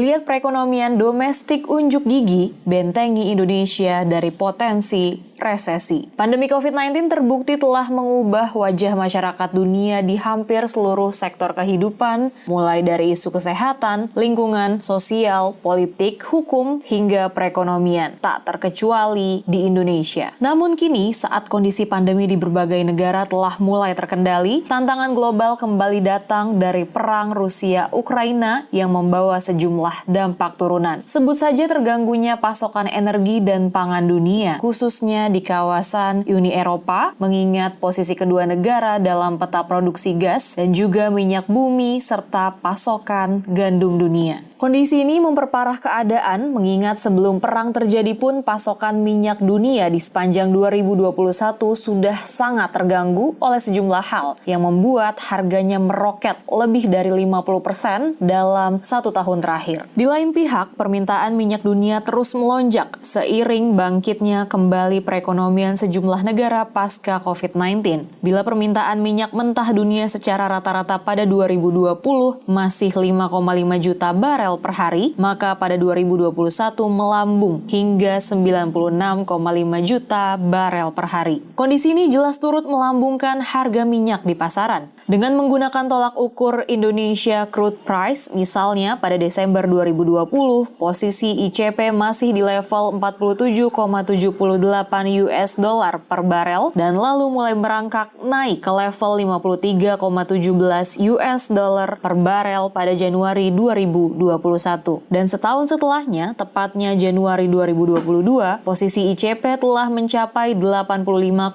Geliat perekonomian domestik unjuk gigi bentengi Indonesia dari potensi resesi. Pandemi COVID-19 terbukti telah mengubah wajah masyarakat dunia di hampir seluruh sektor kehidupan, mulai dari isu kesehatan, lingkungan, sosial, politik, hukum, hingga perekonomian, tak terkecuali di Indonesia. Namun kini, saat kondisi pandemi di berbagai negara telah mulai terkendali, tantangan global kembali datang dari perang Rusia-Ukraina yang membawa sejumlah dampak turunan. Sebut saja terganggunya pasokan energi dan pangan dunia, khususnya di kawasan Uni Eropa, mengingat posisi kedua negara dalam peta produksi gas dan juga minyak bumi serta pasokan gandum dunia. Kondisi ini memperparah keadaan mengingat sebelum perang terjadi pun pasokan minyak dunia di sepanjang 2021 sudah sangat terganggu oleh sejumlah hal yang membuat harganya meroket lebih dari 50% dalam 1 tahun terakhir. Di lain pihak, permintaan minyak dunia terus melonjak seiring bangkitnya kembali perekonomian sejumlah negara pasca COVID-19. Bila permintaan minyak mentah dunia secara rata-rata pada 2020 masih 5,5 juta barel per hari, maka pada 2021 melambung hingga 96,5 juta barel per hari. Kondisi ini jelas turut melambungkan harga minyak di pasaran. Dengan menggunakan tolak ukur Indonesia Crude Price, misalnya pada Desember 2020, posisi ICP masih di level 47,78 US dollar per barel dan lalu mulai merangkak naik ke level 53,17 US dollar per barel pada Januari 2021. Dan setahun setelahnya, tepatnya Januari 2022, posisi ICP telah mencapai 85,89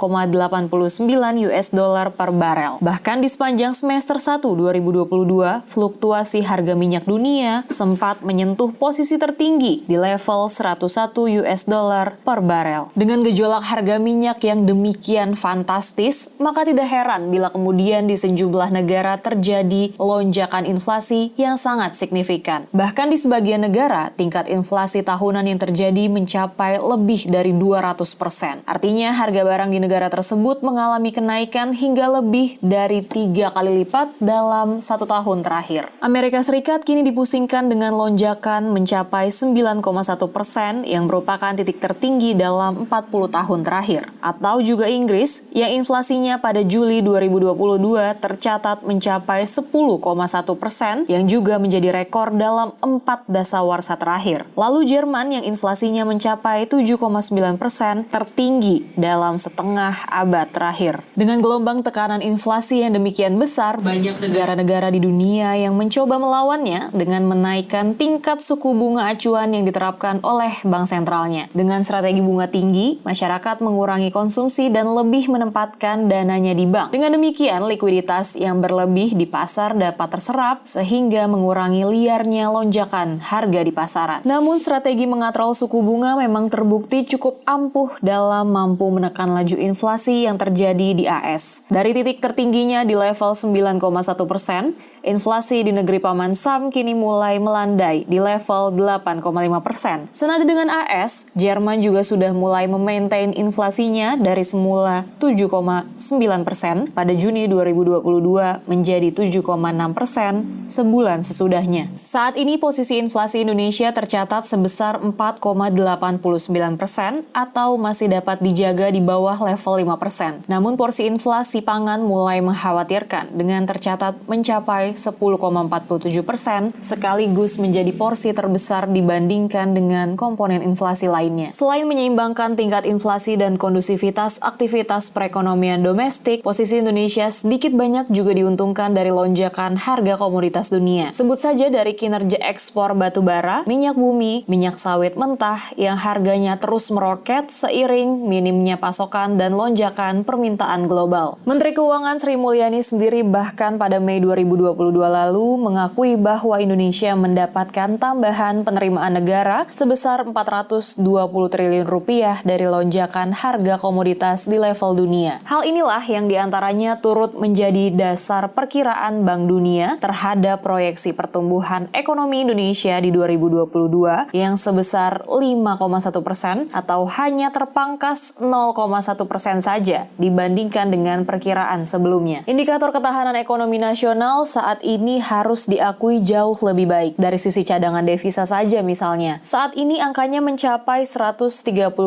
US dollar per barel. Bahkan di sepanjang semester 1 2022, fluktuasi harga minyak dunia sempat menyentuh posisi tertinggi di level 101 US dollar per barel. Dengan gejolak harga minyak yang demikian fantastis, maka tidak heran bila kemudian di sejumlah negara terjadi lonjakan inflasi yang sangat signifikan. Bahkan di sebagian negara, tingkat inflasi tahunan yang terjadi mencapai lebih dari 200%. Artinya, harga barang di negara tersebut mengalami kenaikan hingga lebih dari 3 kali lipat dalam 1 tahun terakhir. Amerika Serikat kini dipusingkan dengan lonjakan mencapai 9,1% yang merupakan titik tertinggi dalam 40 tahun terakhir. Atau juga Inggris yang inflasinya pada Juli 2022 tercatat mencapai 10,1% yang juga menjadi rekor dalam 4 dasawarsa terakhir. Lalu Jerman yang inflasinya mencapai 7,9% tertinggi dalam setengah abad terakhir. Dengan gelombang tekanan inflasi yang demikian besar, banyak negara-negara di dunia yang mencoba melawannya dengan menaikkan tingkat suku bunga acuan yang diterapkan oleh bank sentralnya. Dengan strategi bunga tinggi, masyarakat mengurangi konsumsi dan lebih menempatkan dananya di bank. Dengan demikian, likuiditas yang berlebih di pasar dapat terserap sehingga mengurangi liarnya lonjakan harga di pasaran. Namun, strategi mengatrol suku bunga memang terbukti cukup ampuh dalam mampu menekan laju inflasi yang terjadi di AS. Dari titik tertingginya di level 9,1%, inflasi di negeri Paman Sam kini mulai melandai di level 8,5%. Senada dengan AS, Jerman juga sudah mulai memaintain inflasinya dari semula 7,9% pada Juni 2022 menjadi 7,6% sebulan sesudahnya. Saat ini posisi inflasi Indonesia tercatat sebesar 4,89% atau masih dapat dijaga di bawah level 5%. Namun porsi inflasi pangan mulai mengkhawatirkan dengan tercatat mencapai 10,47% sekaligus menjadi porsi terbesar dibandingkan dengan komponen inflasi lainnya. Selain menyeimbangkan tingkat inflasi dan kondusivitas aktivitas perekonomian domestik, posisi Indonesia sedikit banyak juga diuntungkan dari lonjakan harga komoditas dunia. Sebut saja dari kinerja ekspor batu bara, minyak bumi, minyak sawit mentah yang harganya terus meroket seiring minimnya pasokan dan lonjakan permintaan global. Menteri Keuangan Sri Mulyani sendiri bahkan pada Mei 2022 lalu mengakui bahwa Indonesia mendapatkan tambahan penerimaan negara sebesar 420 triliun rupiah dari lonjakan harga komoditas di level dunia. Hal inilah yang diantaranya turut menjadi dasar perkiraan Bank Dunia terhadap proyeksi pertumbuhan ekonomi Indonesia di 2022 yang sebesar 5,1% atau hanya terpangkas 0,1% saja dibandingkan dengan perkiraan sebelumnya. Indikator ketahanan ekonomi nasional saat saat ini harus diakui jauh lebih baik. Dari sisi cadangan devisa saja misalnya. Saat ini angkanya mencapai 132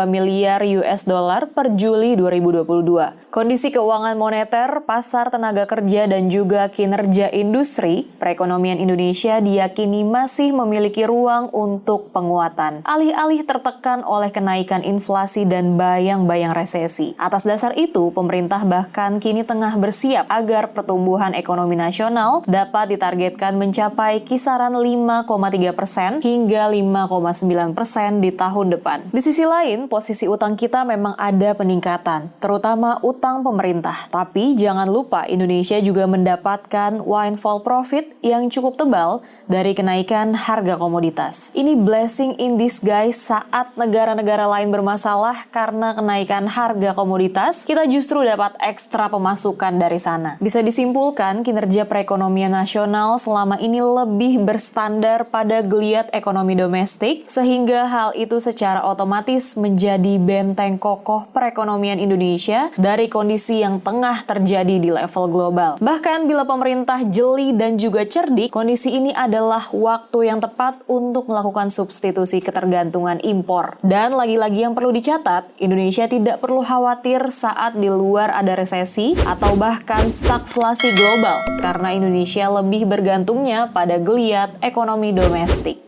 miliar US dollar per Juli 2022. Kondisi keuangan moneter, pasar tenaga kerja, dan juga kinerja industri perekonomian Indonesia diyakini masih memiliki ruang untuk penguatan. Alih-alih tertekan oleh kenaikan inflasi dan bayang-bayang resesi. Atas dasar itu, pemerintah bahkan kini tengah bersiap agar pertumbuhan ekonomi nasional dapat ditargetkan mencapai kisaran 5,3% hingga 5,9% di tahun depan. Di sisi lain, posisi utang kita memang ada peningkatan, terutama utang pemerintah. Tapi jangan lupa Indonesia juga mendapatkan windfall profit yang cukup tebal dari kenaikan harga komoditas. Ini blessing in disguise saat negara-negara lain bermasalah karena kenaikan harga komoditas, kita justru dapat ekstra pemasukan dari sana. Bisa disimpulkan, kinerja perekonomian nasional selama ini lebih berstandar pada geliat ekonomi domestik, sehingga hal itu secara otomatis menjadi benteng kokoh perekonomian Indonesia dari kondisi yang tengah terjadi di level global. Bahkan bila pemerintah jeli dan juga cerdik, kondisi ini adalah waktu yang tepat untuk melakukan substitusi ketergantungan impor. Dan lagi-lagi yang perlu dicatat, Indonesia tidak perlu khawatir saat di luar ada resesi atau bahkan stagflasi global, karena Indonesia lebih bergantungnya pada geliat ekonomi domestik.